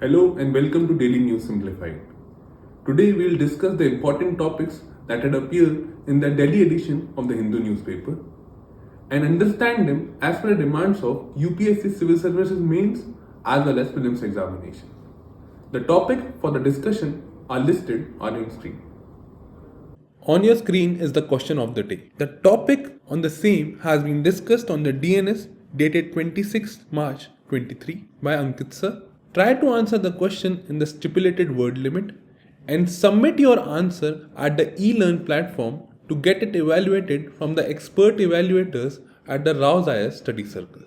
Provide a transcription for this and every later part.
Hello and welcome to Daily News Simplified. Today we will discuss the important topics that had appeared in the Delhi edition of the Hindu newspaper and understand them as per the demands of UPSC Civil Services Mains as well as prelims examination. The topic for the discussion are listed on your screen. On your screen is the question of the day. The topic on the same has been discussed on the DNS dated 26 March 23 by Ankit sir. Try to answer the question in the stipulated word limit and submit your answer at the ELEARN platform to get it evaluated from the expert evaluators at the RAU'S study circle.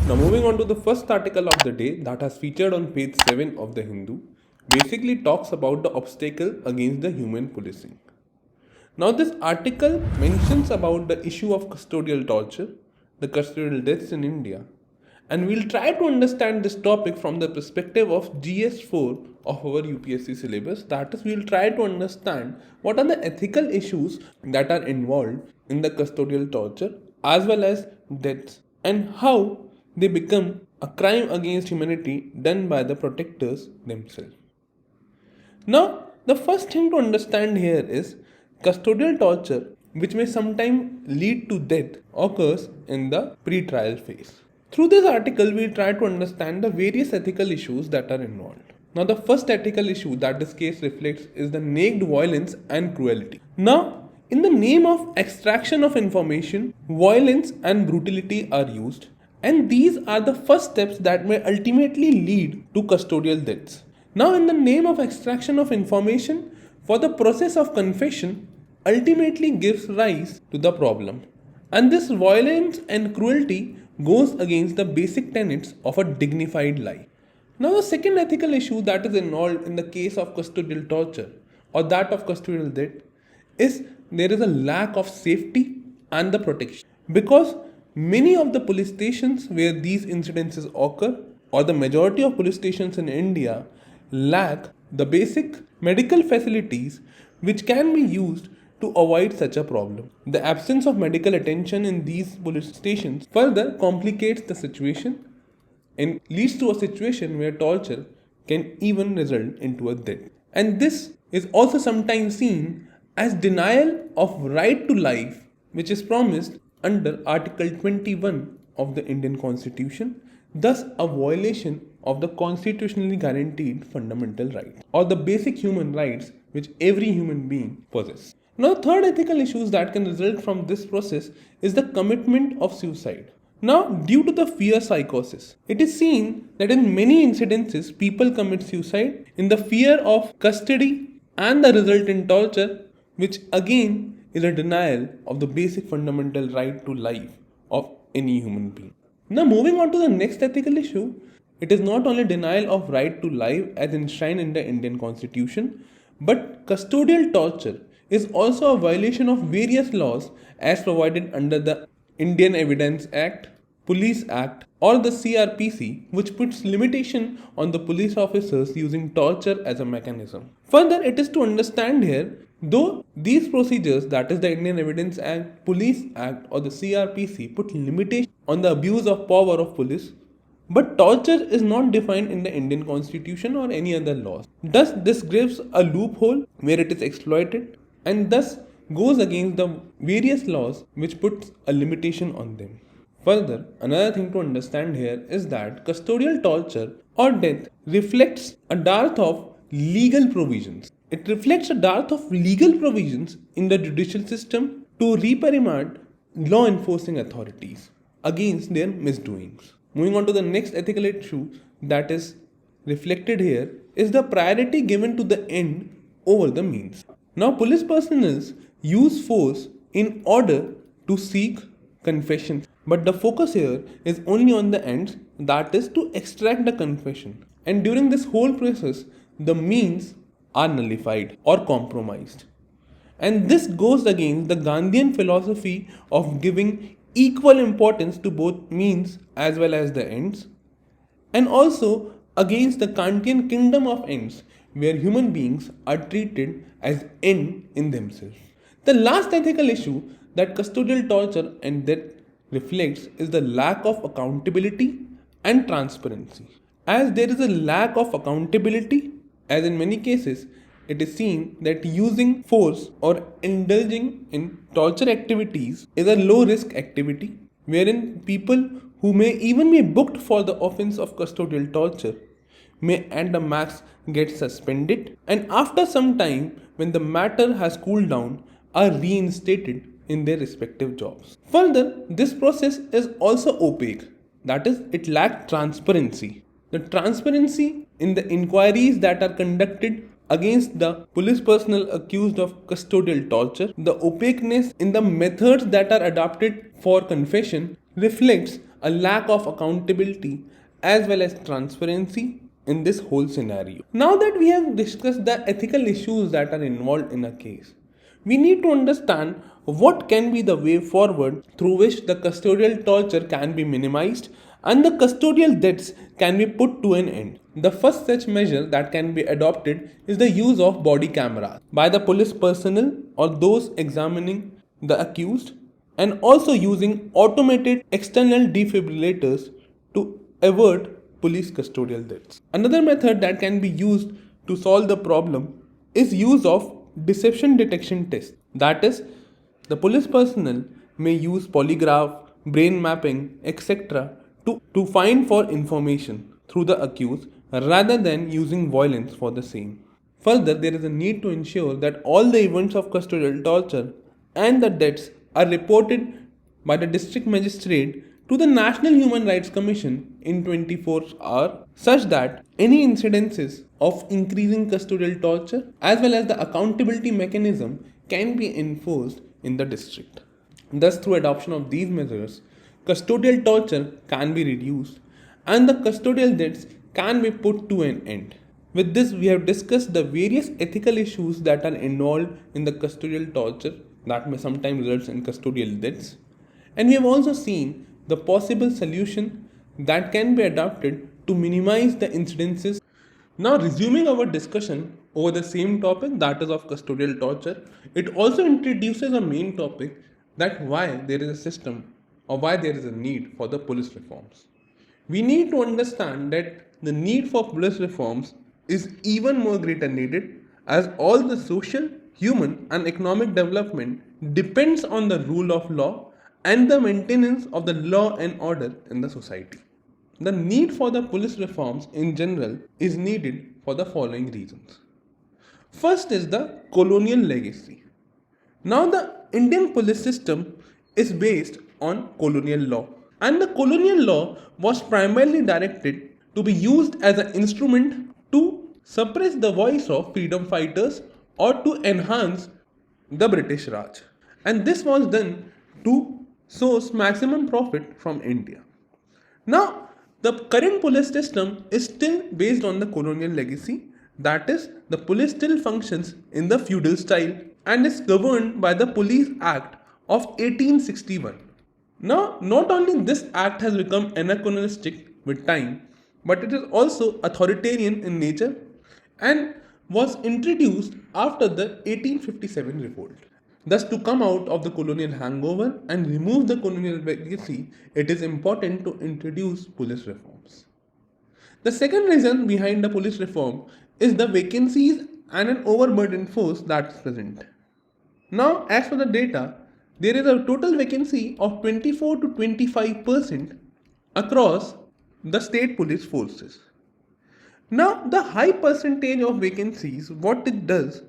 Now moving on to the first article of the day that has featured on page 7 of the Hindu basically talks about the obstacle against the human policing. Now this article mentions about the issue of custodial torture, the custodial deaths in India, and we'll try to understand this topic from the perspective of GS4 of our UPSC syllabus. That is, we'll try to understand what are the ethical issues that are involved in the custodial torture as well as deaths and how they become a crime against humanity done by the protectors themselves. Now, the first thing to understand here is custodial torture, which may sometimes lead to death, occurs in the pre-trial phase. Through this article, we try to understand the various ethical issues that are involved. Now, the first ethical issue that this case reflects is the naked violence and cruelty. Now, in the name of extraction of information, violence and brutality are used, and these are the first steps that may ultimately lead to custodial deaths. Now, in the name of extraction of information, for the process of confession ultimately gives rise to the problem. And this violence and cruelty goes against the basic tenets of a dignified life. Now, the second ethical issue that is involved in the case of custodial torture or that of custodial death is there is a lack of safety and the protection. Because many of the police stations where these incidences occur, or the majority of police stations in India, lack the basic medical facilities which can be used to avoid such a problem. The absence of medical attention in these police stations further complicates the situation and leads to a situation where torture can even result into a death. And this is also sometimes seen as denial of right to life, which is promised under Article 21 of the Indian Constitution, thus a violation of the constitutionally guaranteed fundamental rights or the basic human rights which every human being possesses. Now, the third ethical issues that can result from this process is the commitment of suicide. Now, due to the fear psychosis, it is seen that in many incidences people commit suicide in the fear of custody and the resultant torture, which again is a denial of the basic fundamental right to life of any human being. Now, moving on to the next ethical issue, it is not only denial of right to life as enshrined in the Indian Constitution, but custodial torture is also a violation of various laws as provided under the Indian Evidence Act, Police Act, or the CRPC, which puts limitation on the police officers using torture as a mechanism. Further, it is to understand here, though these procedures, that is the Indian Evidence Act, Police Act, or the CRPC, put limitation on the abuse of power of police, but torture is not defined in the Indian Constitution or any other laws. Thus, this gives a loophole where it is exploited and thus goes against the various laws which puts a limitation on them. Further, another thing to understand here is that custodial torture or death reflects a dearth of legal provisions. It reflects a dearth of legal provisions in the judicial system to reprimand law enforcing authorities against their misdoings. Moving on to the next ethical issue that is reflected here is the priority given to the end over the means. Now, police personnel use force in order to seek confession, but the focus here is only on the ends, that is to extract the confession. And during this whole process, the means are nullified or compromised. And this goes against the Gandhian philosophy of giving equal importance to both means as well as the ends, and also against the Kantian kingdom of ends, where human beings are treated as end in themselves. The last ethical issue that custodial torture and death reflects is the lack of accountability and transparency. as there is a lack of accountability, as in many cases it is seen that using force or indulging in torture activities is a low risk activity, wherein people who may even be booked for the offense of custodial torture may at the max get suspended, and after some time, when the matter has cooled down, are reinstated in their respective jobs. Further, this process is also opaque, that is, it lacks transparency. The transparency in the inquiries that are conducted against the police personnel accused of custodial torture, the opaqueness in the methods that are adopted for confession reflects a lack of accountability as well as transparency in this whole scenario. Now that we have discussed the ethical issues that are involved in a case, we need to understand what can be the way forward through which the custodial torture can be minimized and the custodial deaths can be put to an end. The first such measure that can be adopted is the use of body cameras by the police personnel or those examining the accused, and also using automated external defibrillators to avert police custodial deaths. Another method that can be used to solve the problem is use of deception detection test. That is, the police personnel may use polygraph, brain mapping, etc. to find for information through the accused rather than using violence for the same. Further, there is a need to ensure that all the events of custodial torture and the deaths are reported by the district magistrate to the National Human Rights Commission in 24 hours, such that any incidences of increasing custodial torture as well as the accountability mechanism can be enforced in the district. Thus, through adoption of these measures, custodial torture can be reduced and the custodial deaths can be put to an end. With this, we have discussed the various ethical issues that are involved in the custodial torture that may sometimes result in custodial deaths, and we have also seen the possible solution that can be adopted to minimize the incidences. Now, resuming our discussion over the same topic, that is of custodial torture, it also introduces a main topic, that why there is a system or why there is a need for the police reforms. We need to understand that the need for police reforms is even more greater needed, as all the social, human and economic development depends on the rule of law and the maintenance of the law and order in the society. The need for the police reforms in general is needed for the following reasons. First is the colonial legacy. Now, the Indian police system is based on colonial law, and the colonial law was primarily directed to be used as an instrument to suppress the voice of freedom fighters or to enhance the British Raj, and this was done to source maximum profit from India. Now, the current police system is still based on the colonial legacy, that is, the police still functions in the feudal style and is governed by the Police Act of 1861. Now, not only this act has become anachronistic with time, but it is also authoritarian in nature and was introduced after the 1857 revolt. Thus, to come out of the colonial hangover and remove the colonial legacy, it is important to introduce police reforms. The second reason behind the police reform is the vacancies and an overburdened force that is present. Now, as for the data, there is a total vacancy of 24 to 25% across the state police forces. Now, the high percentage of vacancies, what it does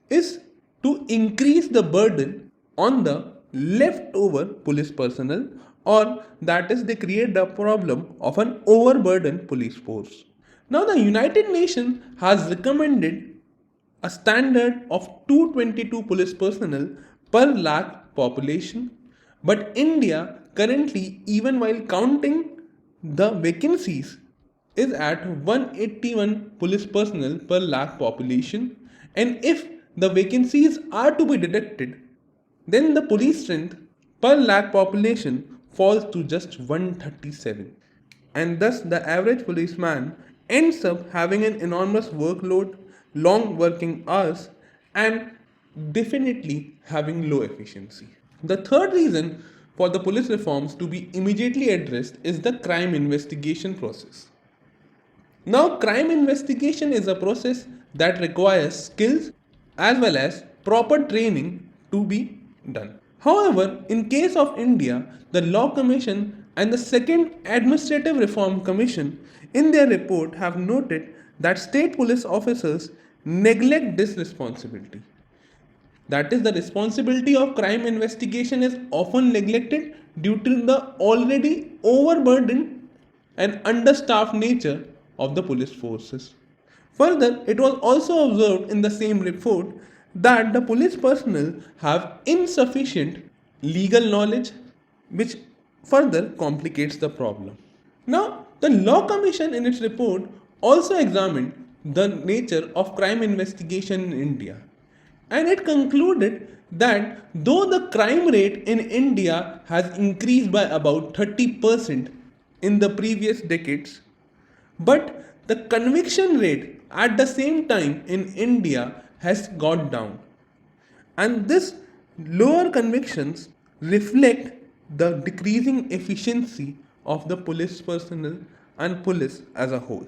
is to increase the burden on the leftover police personnel, or that is, they create the problem of an overburdened police force. Now, the United Nations has recommended a standard of 222 police personnel per lakh population, but India currently, even while counting the vacancies, is at 181 police personnel per lakh population, and if the vacancies are to be deducted, then the police strength per lakh population falls to just 137, and thus the average policeman ends up having an enormous workload, long working hours, and definitely having low efficiency. The third reason for the police reforms to be immediately addressed is the crime investigation process. Now, crime investigation is a process that requires skills as well as proper training to be done. However, in case of India, the Law Commission and the Second Administrative Reform Commission in their report have noted that state police officers neglect this responsibility. That is, the responsibility of crime investigation is often neglected due to the already overburdened and understaffed nature of the police forces. Further, it was also observed in the same report that the police personnel have insufficient legal knowledge, which further complicates the problem. Now, the Law Commission in its report also examined the nature of crime investigation in India, and it concluded that though the crime rate in India has increased by about 30% in the previous decades, but the conviction rate at the same time in India has gone down. And this lower convictions reflect the decreasing efficiency of the police personnel and police as a whole.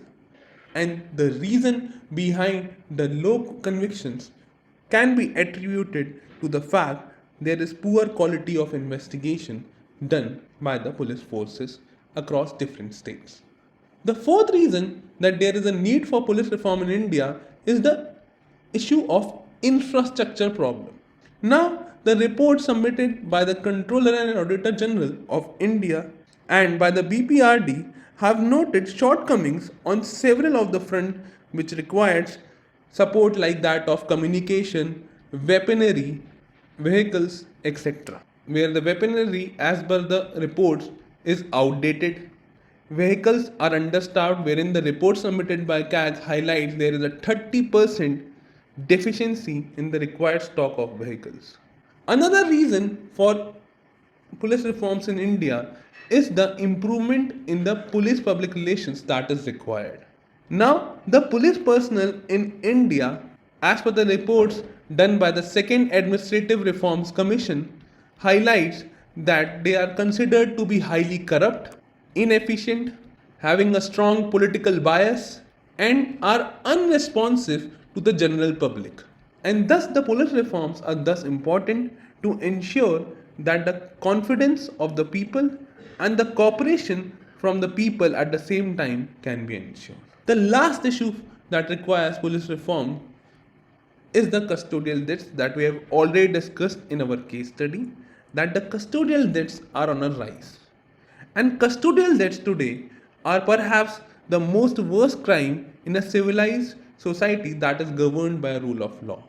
And the reason behind the low convictions can be attributed to the fact there is poor quality of investigation done by the police forces across different states. The fourth reason that there is a need for police reform in India is the issue of infrastructure problem. Now, the report submitted by the Controller and Auditor General of India and by the BPRD have noted shortcomings on several of the front which requires support like that of communication, weaponry, vehicles, etc. Where the weaponry, as per the reports, is outdated. Vehicles are understaffed, wherein the report submitted by CAG highlights there is a 30% deficiency in the required stock of vehicles. Another reason for police reforms in India is the improvement in the police public relations that is required. Now, the police personnel in India, as per the reports done by the Second Administrative Reforms Commission, highlights that they are considered to be highly corrupt, inefficient, having a strong political bias, and are unresponsive to the general public. And thus, the police reforms are thus important to ensure that the confidence of the people and the cooperation from the people at the same time can be ensured. The last issue that requires police reform is the custodial debts that we have already discussed in our case study, that the custodial debts are on a rise. And custodial debts today are perhaps the most worst crime in a civilized society that is governed by a rule of law.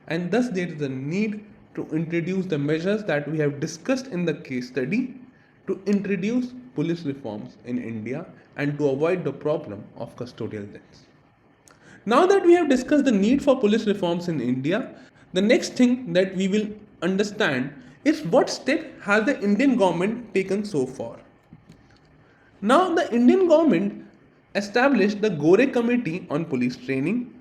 And thus there is a need to introduce the measures that we have discussed in the case study to introduce police reforms in India and to avoid the problem of custodial debts. Now that we have discussed the need for police reforms in India, the next thing that we will understand is what step has the Indian government taken so far. Now, the Indian government established the Gore Committee on Police Training,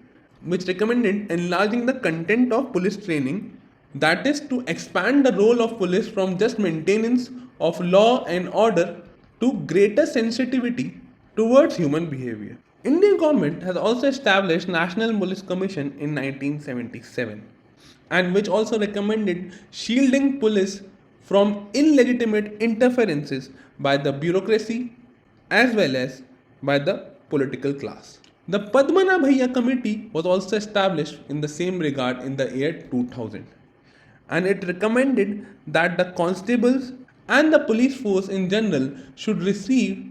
which recommended enlarging the content of police training, that is to expand the role of police from just maintenance of law and order to greater sensitivity towards human behavior. Indian government has also established National Police Commission in 1977, and which also recommended shielding police from illegitimate interferences by the bureaucracy as well as by the political class. The Padmanabhaiya Committee was also established in the same regard in the year 2000, and it recommended that the constables and the police force in general should receive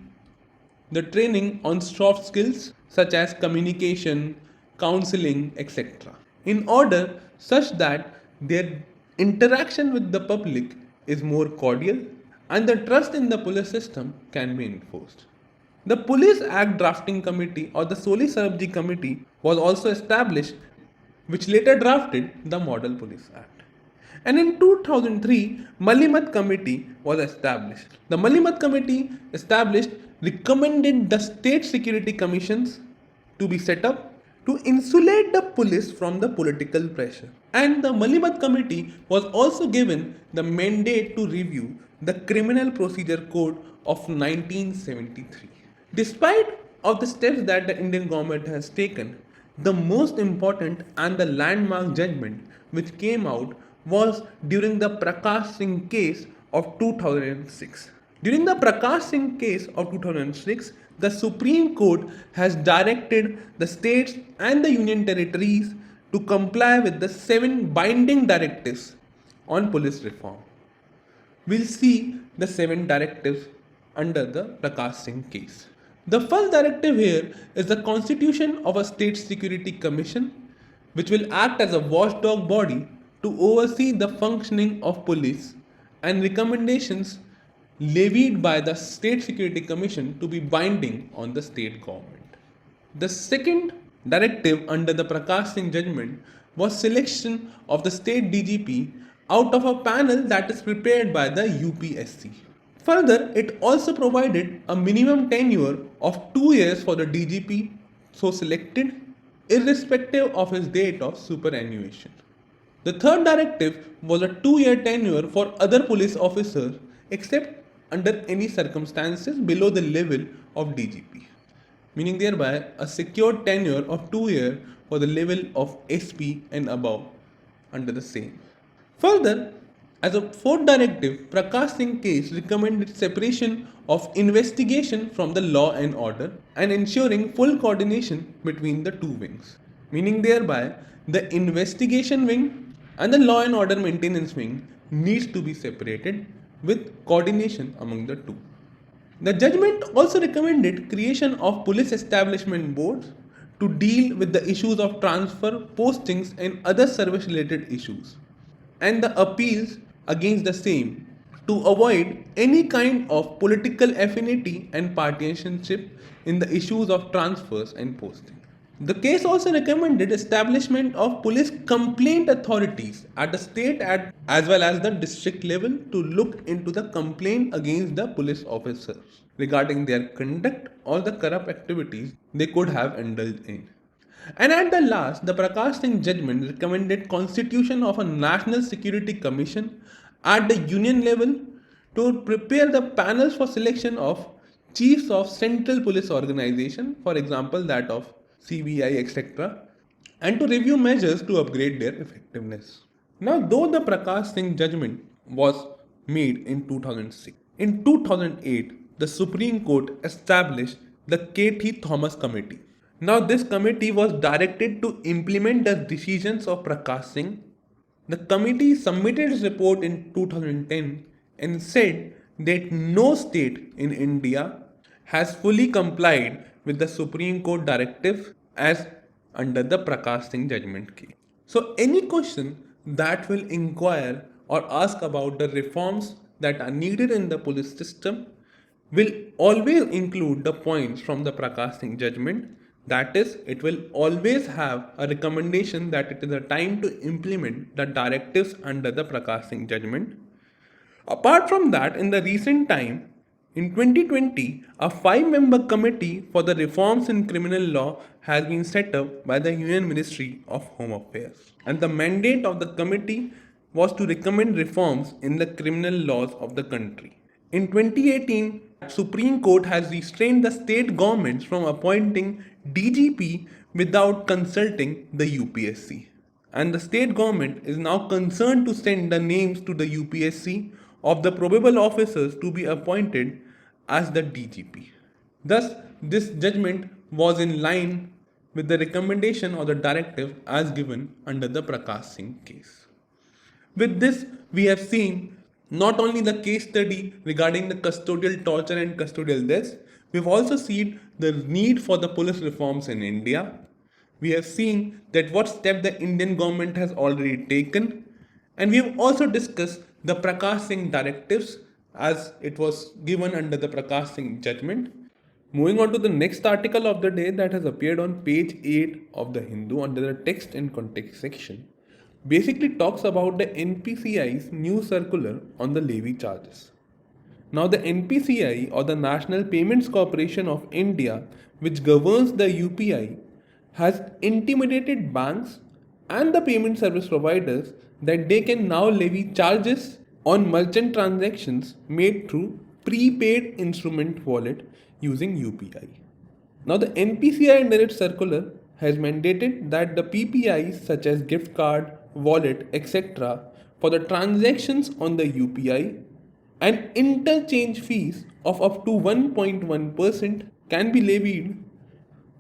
the training on soft skills such as communication, counseling, etc. in order such that their interaction with the public is more cordial and the trust in the police system can be enforced. The Police Act Drafting Committee or the Soli Sarabji Committee was also established, which later drafted the Model Police Act. And in 2003, Malimat Committee was established. The Malimat Committee established recommended the state security commissions to be set up to insulate the police from the political pressure. And the Malimat Committee was also given the mandate to review the Criminal Procedure Code of 1973. Despite of the steps that the Indian government has taken, the most important and the landmark judgment which came out was during the Prakash Singh case of 2006. During the Prakash Singh case of 2006, the Supreme Court has directed the states and the union territories to comply with the 7 binding directives on police reform. We'll see the 7 directives under the Prakash Singh case. The first directive here is the constitution of a state security commission, which will act as a watchdog body to oversee the functioning of police, and recommendations levied by the state security commission to be binding on the state government. The second directive under the Prakash Singh judgment was selection of the state DGP out of a panel that is prepared by the UPSC. Further, it also provided a minimum tenure of 2 years for the DGP so selected, irrespective of his date of superannuation. The third directive was a 2-year tenure for other police officers except under any circumstances below the level of DGP, meaning thereby a secured tenure of 2 years for the level of SP and above under the same. Further, as a fourth directive, Prakash Singh case recommended separation of investigation from the law and order and ensuring full coordination between the two wings, meaning thereby the investigation wing and the law and order maintenance wing needs to be separated with coordination among the two. The judgment also recommended creation of police establishment boards to deal with the issues of transfer, postings and other service related issues, and the appeals against the same to avoid any kind of political affinity and partisanship in the issues of transfers and posting. The case also recommended establishment of police complaint authorities at the state as well as the district level to look into the complaint against the police officers regarding their conduct or the corrupt activities they could have indulged in. And at the last, the Prakash Singh judgment recommended constitution of a National Security Commission at the union level to prepare the panels for selection of chiefs of central police organization, for example that of CBI, etc., and to review measures to upgrade their effectiveness. Now, though the Prakash Singh judgment was made in 2006, in 2008, the Supreme Court established the K.T. Thomas Committee. Now, this committee was directed to implement the decisions of Prakash Singh. The committee submitted its report in 2010 and said that no state in India has fully complied with the Supreme Court directive as under the Prakash Singh judgment case. So, any question that will inquire or ask about the reforms that are needed in the police system will always include the points from the Prakash Singh judgment. That is, it will always have a recommendation that it is a time to implement the directives under the Prakash Singh judgment. Apart from that, in the recent time, in 2020, a 5-member committee for the reforms in criminal law has been set up by the Union Ministry of Home Affairs. And the mandate of the committee was to recommend reforms in the criminal laws of the country. In 2018, Supreme Court has restrained the state governments from appointing DGP without consulting the UPSC. And the state government is now concerned to send the names to the UPSC of the probable officers to be appointed as the DGP. Thus, this judgment was in line with the recommendation or the directive as given under the Prakash Singh case. With this, we have seen not only the case study regarding the custodial torture and custodial deaths, we have also seen the need for the police reforms in India. We have seen that what step the Indian government has already taken, and we have also discussed the Prakash Singh directives as it was given under the Prakash Singh judgment. Moving on to the next article of the day that has appeared on page 8 of the Hindu under the text and context section, basically talks about the NPCI's new circular on the levy charges. Now, the NPCI, or the National Payments Corporation of India, which governs the UPI, has intimidated banks and the payment service providers that they can now levy charges on merchant transactions made through prepaid instrument wallet using UPI. Now, the NPCI under its circular has mandated that the PPIs such as gift card, wallet, etc. for the transactions on the UPI and interchange fees of up to 1.1% can be levied.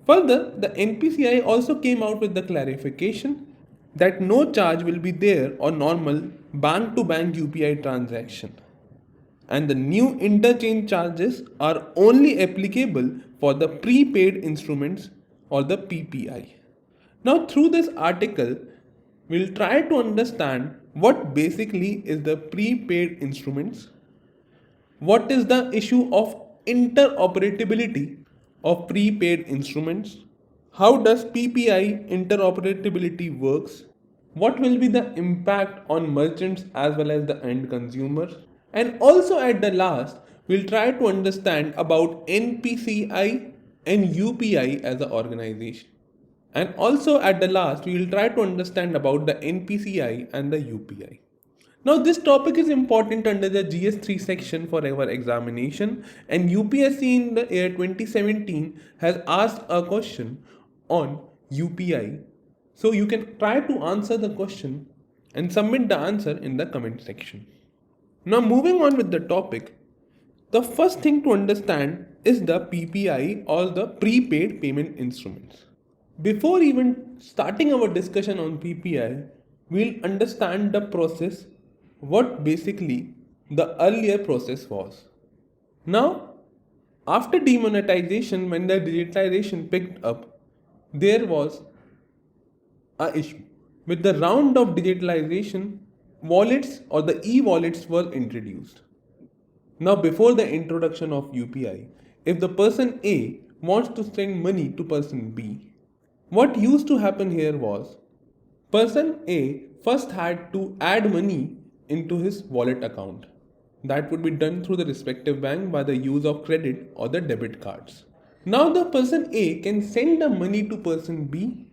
Further, the NPCI also came out with the clarification that no charge will be there on normal bank to bank UPI transaction, and the new interchange charges are only applicable for the prepaid instruments or the PPI. Now, through this article, we'll try to understand what basically is the prepaid instruments, what is the issue of interoperability of prepaid instruments, how does PPI interoperability works, what will be the impact on merchants as well as the end consumers, and also at the last we'll try to understand about NPCI and UPI as an organization. And also at the last we will try to understand about the NPCI and the UPI. Now this topic is important under the GS3 section for our examination, and UPSC in the year 2017 has asked a question on UPI. So you can try to answer the question and submit the answer in the comment section. Now moving on with the topic, the first thing to understand is the PPI or the prepaid payment instruments. Before even starting our discussion on PPI, we'll understand the process, what basically the earlier process was. Now, after demonetization, when the digitalization picked up, there was a issue. With the round of digitalization, wallets or the e-wallets were introduced. Now, before the introduction of UPI, if the person A wants to send money to person B, what used to happen here was person A first had to add money into his wallet account. That would be done through the respective bank by the use of credit or the debit cards. Now the person A can send the money to person B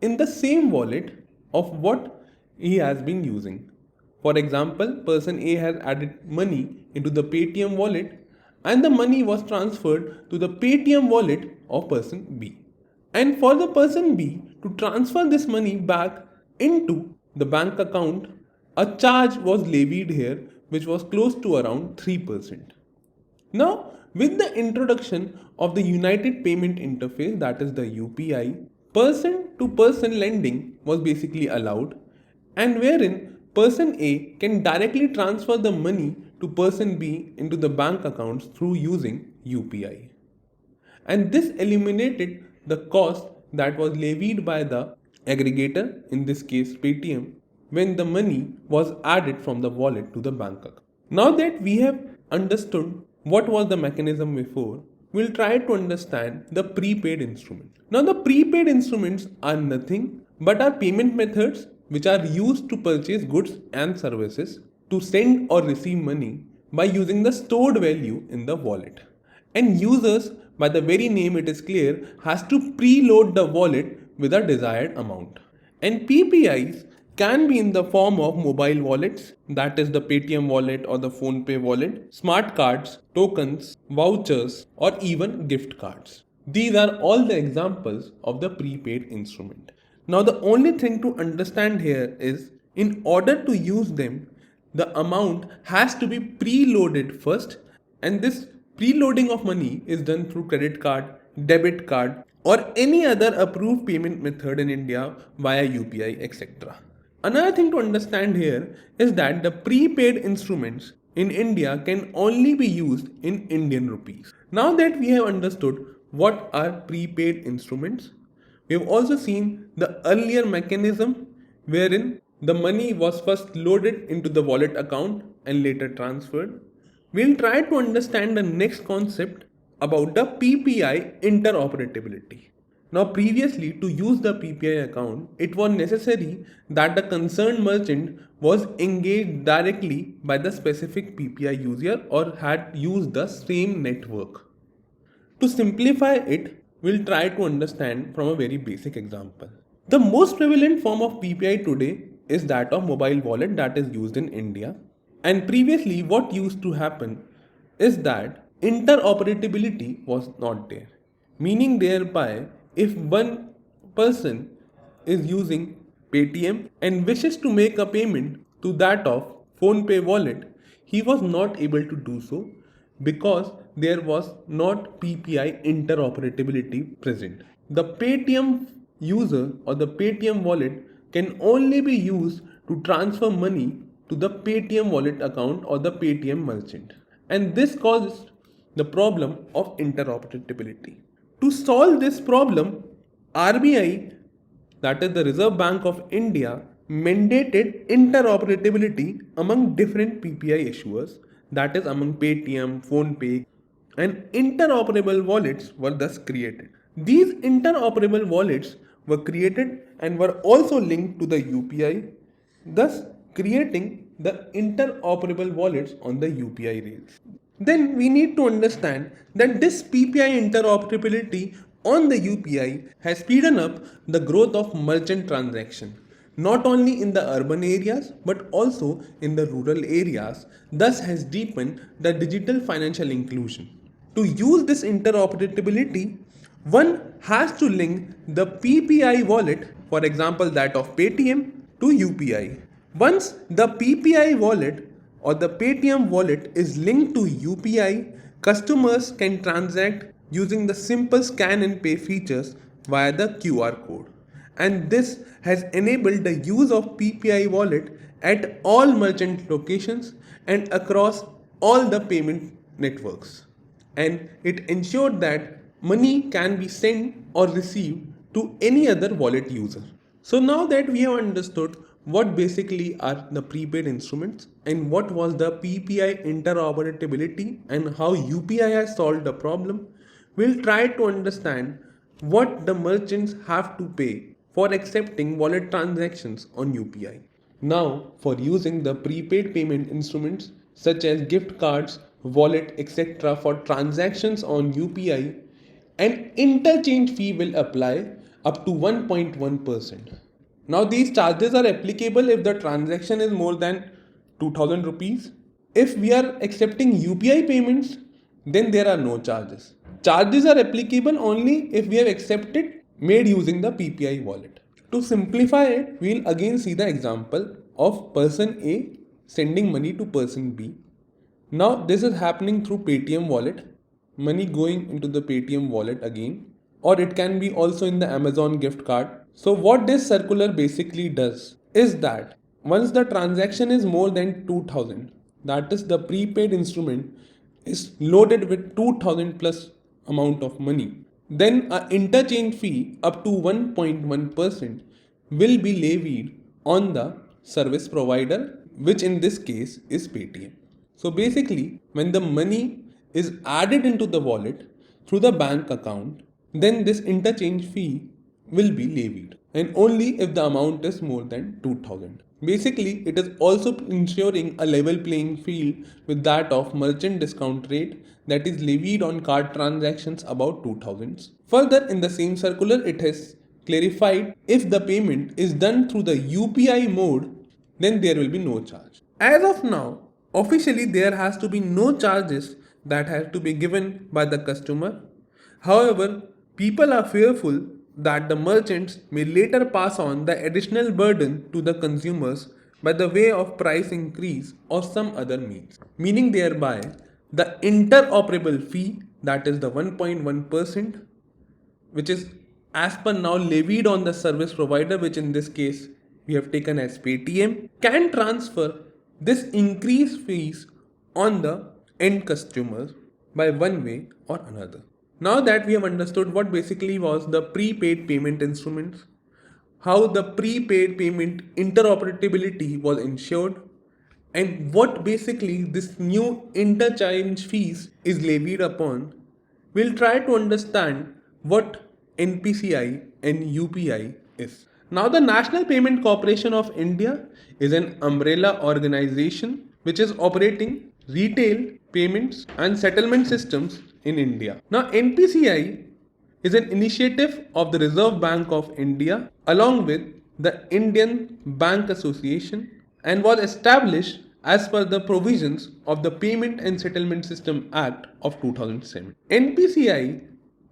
in the same wallet of what he has been using. For example, person A has added money into the Paytm wallet and the money was transferred to the Paytm wallet of person B. And for the person B to transfer this money back into the bank account, a charge was levied here which was close to around 3%. Now, with the introduction of the United Payment Interface, that is the UPI, person to person lending was basically allowed, and wherein person A can directly transfer the money to person B into the bank accounts through using UPI. And this eliminated the cost that was levied by the aggregator, in this case Paytm, when the money was added from the wallet to the bank account. Now that we have understood what was the mechanism before, we'll try to understand the prepaid instrument. Now the prepaid instruments are nothing but are payment methods which are used to purchase goods and services, to send or receive money by using the stored value in the wallet. And users, by the very name it is clear, has to preload the wallet with a desired amount. And PPIs can be in the form of mobile wallets, that is the Paytm wallet or the PhonePe wallet, smart cards, tokens, vouchers, or even gift cards. These are all the examples of the prepaid instrument. Now the only thing to understand here is, in order to use them, the amount has to be preloaded first, and this preloading of money is done through credit card, debit card, or any other approved payment method in India via UPI, etc. Another thing to understand here is that the prepaid instruments in India can only be used in Indian rupees. Now that we have understood what are prepaid instruments, we have also seen the earlier mechanism wherein the money was first loaded into the wallet account and later transferred. We'll try to understand the next concept about the PPI interoperability. Now previously, to use the PPI account, it was necessary that the concerned merchant was engaged directly by the specific PPI user or had used the same network. To simplify it, we'll try to understand from a very basic example. The most prevalent form of PPI today is that of mobile wallet that is used in India. And previously what used to happen is that interoperability was not there. Meaning thereby, if one person is using Paytm and wishes to make a payment to that of PhonePe wallet, he was not able to do so because there was not PPI interoperability present. The Paytm user or the Paytm wallet can only be used to transfer money to the Paytm wallet account or the Paytm merchant, and this caused the problem of interoperability. To solve this problem, RBI, that is the Reserve Bank of India, mandated interoperability among different PPI issuers, that is among Paytm, PhonePe, and interoperable wallets were thus created. These interoperable wallets were created and were also linked to the UPI, thus creating the interoperable wallets on the UPI rails. Then we need to understand that this PPI interoperability on the UPI has speeded up the growth of merchant transaction, not only in the urban areas but also in the rural areas, thus has deepened the digital financial inclusion. To use this interoperability, one has to link the PPI wallet, for example that of Paytm, to UPI. Once the PPI wallet or the Paytm wallet is linked to UPI, customers can transact using the simple scan and pay features via the QR code. And this has enabled the use of PPI wallet at all merchant locations and across all the payment networks. And it ensured that money can be sent or received to any other wallet user. So now that we have understood what basically are the prepaid instruments and what was the PPI interoperability and how UPI has solved the problem, we'll try to understand what the merchants have to pay for accepting wallet transactions on UPI. Now, for using the prepaid payment instruments such as gift cards, wallet, etc. for transactions on UPI, an interchange fee will apply up to 1.1%. Now these charges are applicable if the transaction is more than 2000 rupees. If we are accepting UPI payments, then there are no charges. Charges are applicable only if we have accepted made using the PPI wallet. To simplify it, we will again see the example of person A sending money to person B. Now this is happening through Paytm wallet, money going into the Paytm wallet again, or it can be also in the Amazon gift card. So what this circular basically does is that once the transaction is more than 2000, that is the prepaid instrument is loaded with 2000 plus amount of money, then an interchange fee up to 1.1% will be levied on the service provider, which in this case is Paytm. So basically, when the money is added into the wallet through the bank account, then this interchange fee will be levied, and only if the amount is more than 2000. Basically, it is also ensuring a level playing field with that of merchant discount rate that is levied on card transactions about 2000s. Further, in the same circular, it has clarified if the payment is done through the UPI mode, then there will be no charge. As of now, officially there has to be no charges that have to be given by the customer. However, people are fearful that the merchants may later pass on the additional burden to the consumers by the way of price increase or some other means, meaning thereby the interoperable fee, that is the 1.1%, which is as per now levied on the service provider, which in this case we have taken as Paytm, can transfer this increased fees on the end customers by one way or another. Now that we have understood what basically was the prepaid payment instruments, how the prepaid payment interoperability was ensured, and what basically this new interchange fees is levied upon, we'll try to understand what NPCI and UPI is. Now, the National Payment Corporation of India is an umbrella organization which is operating retail payments and settlement systems in India. Now, NPCI is an initiative of the Reserve Bank of India along with the Indian Bank Association and was established as per the provisions of the Payment and Settlement System Act of 2007. NPCI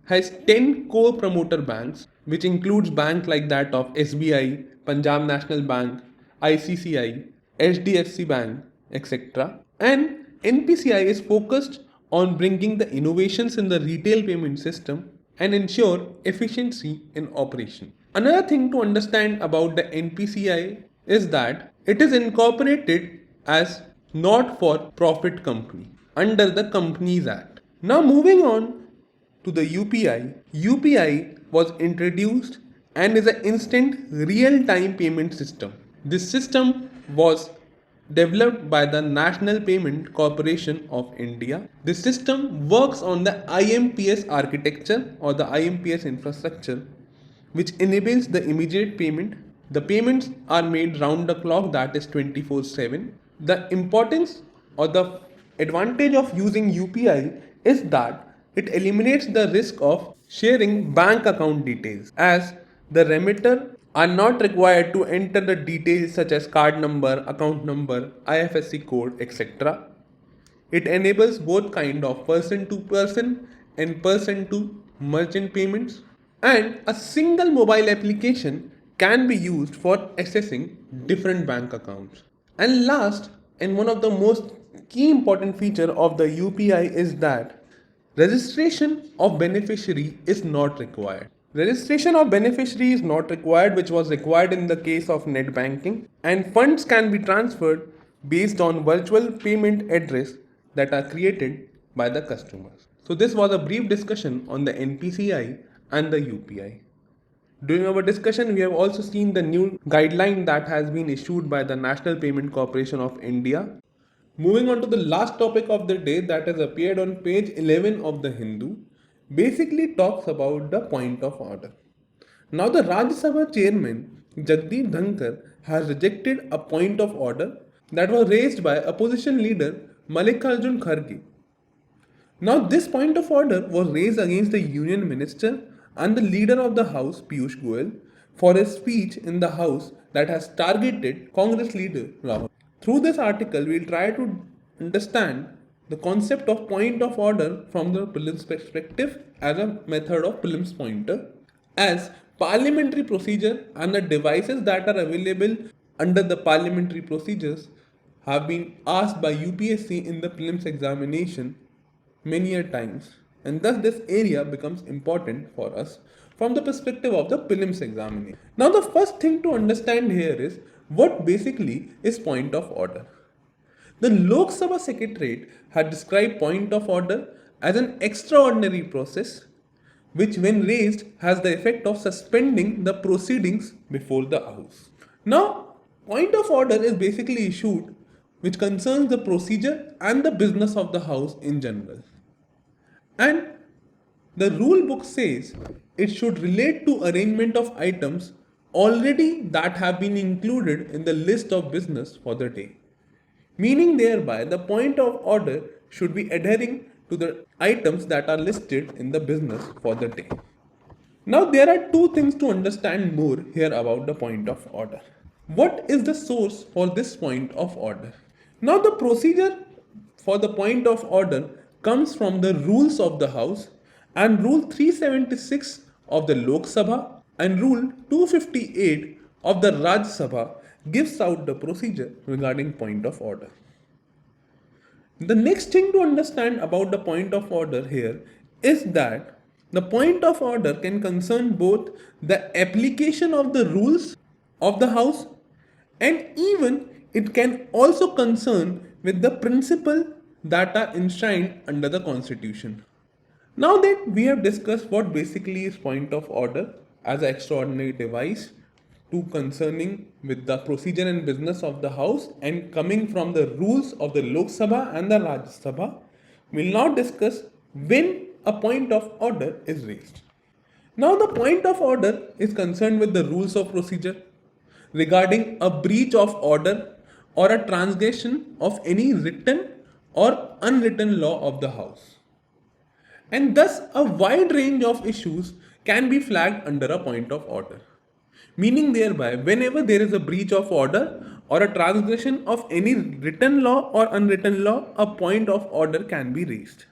has 10 core promoter banks, which includes banks like that of SBI, Punjab National Bank, ICCI, HDFC Bank, etc. And NPCI is focused on bringing the innovations in the retail payment system and ensure efficiency in operation. Another thing to understand about the NPCI is that it is incorporated as not for profit company under the Companies Act. Now moving on to the UPI. UPI was introduced and is an instant real-time payment system. This system was developed by the National Payment Corporation of India. This system works on the IMPS architecture or the IMPS infrastructure, which enables the immediate payment. The payments are made round the clock, that is 24/7. The importance or the advantage of using UPI is that it eliminates the risk of sharing bank account details, as the remitter are not required to enter the details such as card number, account number, IFSC code, etc. It enables both kind of person to person and person to merchant payments, and a single mobile application can be used for accessing different bank accounts. And last, and one of the most key important feature of the UPI is that registration of beneficiary is not required. Registration of beneficiary is not required, which was required in the case of net banking, and funds can be transferred based on virtual payment address that are created by the customers. So this was a brief discussion on the NPCI and the UPI. During our discussion, we have also seen the new guideline that has been issued by the National Payment Corporation of India. Moving on to the last topic of the day, that has appeared on page 11 of the Hindu, basically talks about the point of order. Now the Rajya Sabha chairman Jagdeep Dhankar has rejected a point of order that was raised by opposition leader Mallikarjun Kharge. Now this point of order was raised against the union minister and the leader of the house Piyush Goyal for his speech in the house that has targeted Congress leader Rahul. Through this article, we will try to understand the concept of point of order from the prelims perspective as a method of prelims pointer, as parliamentary procedure and the devices that are available under the parliamentary procedures have been asked by UPSC in the prelims examination many a times, and thus this area becomes important for us from the perspective of the prelims examination. Now the first thing to understand here is what basically is point of order. The Lok Sabha Secretariat had described point of order as an extraordinary process which when raised has the effect of suspending the proceedings before the house. Now point of order is basically issued which concerns the procedure and the business of the house in general. And the rule book says it should relate to arrangement of items already that have been included in the list of business for the day. Meaning thereby the point of order should be adhering to the items that are listed in the business for the day. Now there are two things to understand more here about the point of order. What is the source for this point of order? Now the procedure for the point of order comes from the rules of the house, and rule 376 of the Lok Sabha and rule 258 of the Rajya Sabha gives out the procedure regarding point of order. The next thing to understand about the point of order here is that the point of order can concern both the application of the rules of the house, and even it can also concern with the principle that are enshrined under the constitution. Now that we have discussed what basically is point of order as an extraordinary device to concerning with the procedure and business of the house and coming from the rules of the Lok Sabha and the Rajya Sabha, we will now discuss when a point of order is raised. Now the point of order is concerned with the rules of procedure regarding a breach of order or a transgression of any written or unwritten law of the house. And thus a wide range of issues can be flagged under a point of order. Meaning thereby whenever there is a breach of order or a transgression of any written law or unwritten law, a point of order can be raised.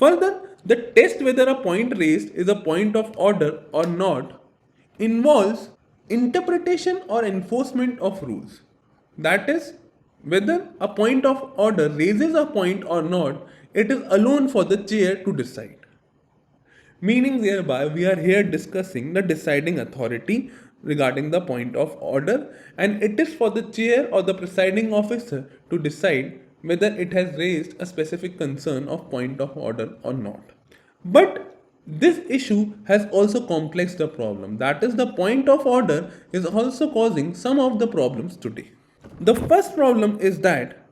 Further, the test whether a point raised is a point of order or not involves interpretation or enforcement of rules. That is, whether a point of order raises a point or not, it is alone for the chair to decide. Meaning, thereby, we are here discussing the deciding authority regarding the point of order, and it is for the chair or the presiding officer to decide whether it has raised a specific concern of point of order or not. But this issue has also complexed the problem. That is, the point of order is also causing some of the problems today. The first problem is that,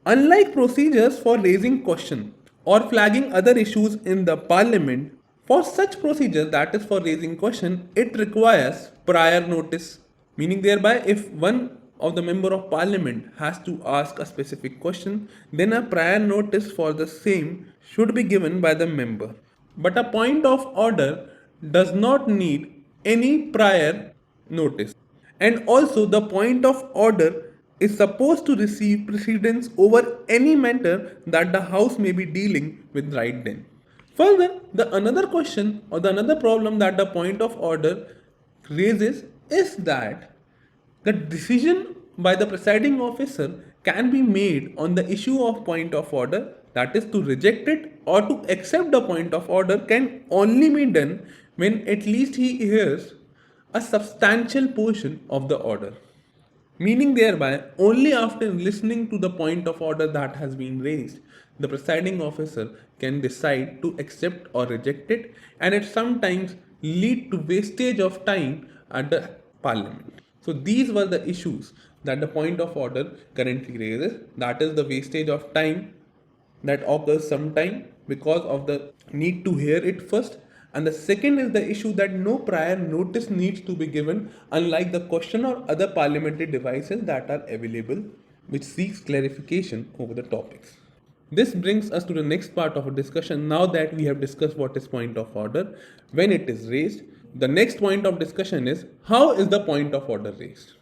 unlike procedures for raising question or flagging other issues in the parliament, for such procedure, that is for raising question, it requires prior notice. Meaning thereby, if one of the member of parliament has to ask a specific question, then a prior notice for the same should be given by the member. But a point of order does not need any prior notice. And also, the point of order is supposed to receive precedence over any matter that the House may be dealing with right then. Further, the another question or the another problem that the point of order raises is that the decision by the presiding officer can be made on the issue of point of order, that is to reject it or to accept the point of order, can only be done when at least he hears a substantial portion of the order. Meaning thereby, only after listening to the point of order that has been raised, the presiding officer can decide to accept or reject it, and it sometimes lead to wastage of time at the parliament. So these were the issues that the point of order currently raises, that is the wastage of time that occurs sometime because of the need to hear it first, and the second is the issue that no prior notice needs to be given, unlike the question or other parliamentary devices that are available which seeks clarification over the topics. This brings us to the next part of our discussion. Now that we have discussed what is point of order, when it is raised, the next point of discussion is how is the point of order raised.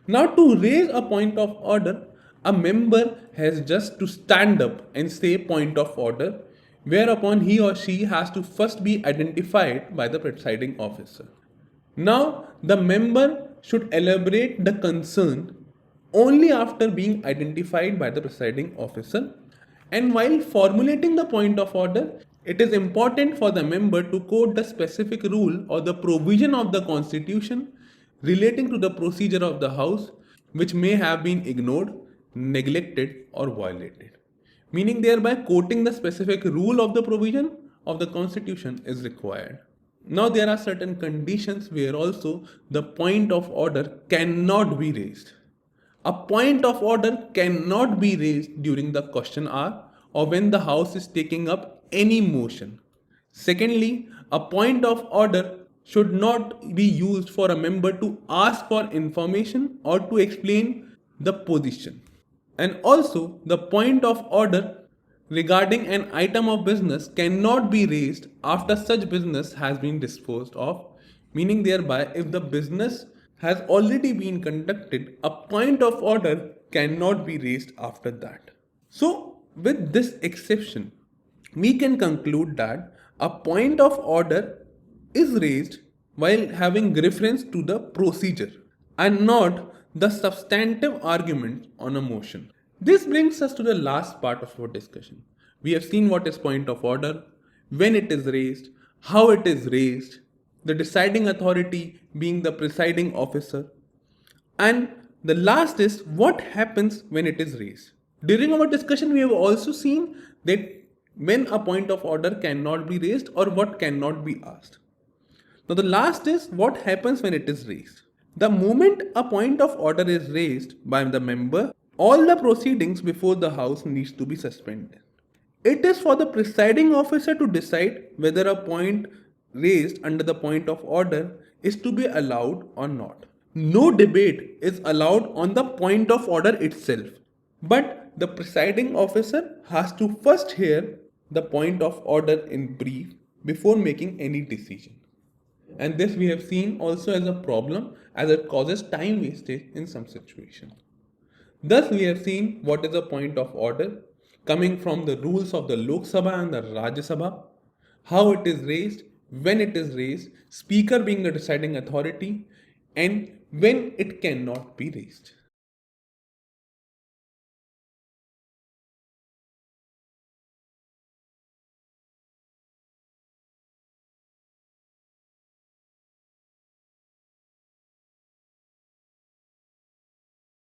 Now, to raise a point of order, a member has just to stand up and say point of order, whereupon he or she has to first be identified by the presiding officer. Now, the member should elaborate the concern only after being identified by the presiding officer. And while formulating the point of order, it is important for the member to quote the specific rule or the provision of the constitution relating to the procedure of the House which may have been ignored, neglected, or violated. Meaning thereby quoting the specific rule of the provision of the constitution is required. Now there are certain conditions where also the point of order cannot be raised. A point of order cannot be raised during the question hour or when the House is taking up any motion. Secondly, a point of order should not be used for a member to ask for information or to explain the position. And also, the point of order regarding an item of business cannot be raised after such business has been disposed of, meaning thereby if the business has already been conducted, a point of order cannot be raised after that. So, with this exception, we can conclude that a point of order is raised while having reference to the procedure and not the substantive argument on a motion. This brings us to the last part of our discussion. We have seen what is point of order, when it is raised, how it is raised, the deciding authority being the presiding officer, and the last is what happens when it is raised. During our discussion, we have also seen that when a point of order cannot be raised or what cannot be asked. Now the last is what happens when it is raised. The moment a point of order is raised by the member, all the proceedings before the House needs to be suspended. It is for the presiding officer to decide whether a point raised under the point of order is to be allowed or not. No debate is allowed on the point of order itself, but the presiding officer has to first hear the point of order in brief before making any decision. And this we have seen also as a problem as it causes time wastage in some situations. Thus we have seen what is a point of order, coming from the rules of the Lok Sabha and the Rajya Sabha, how it is raised, when it is raised, speaker being the deciding authority, and when it cannot be raised.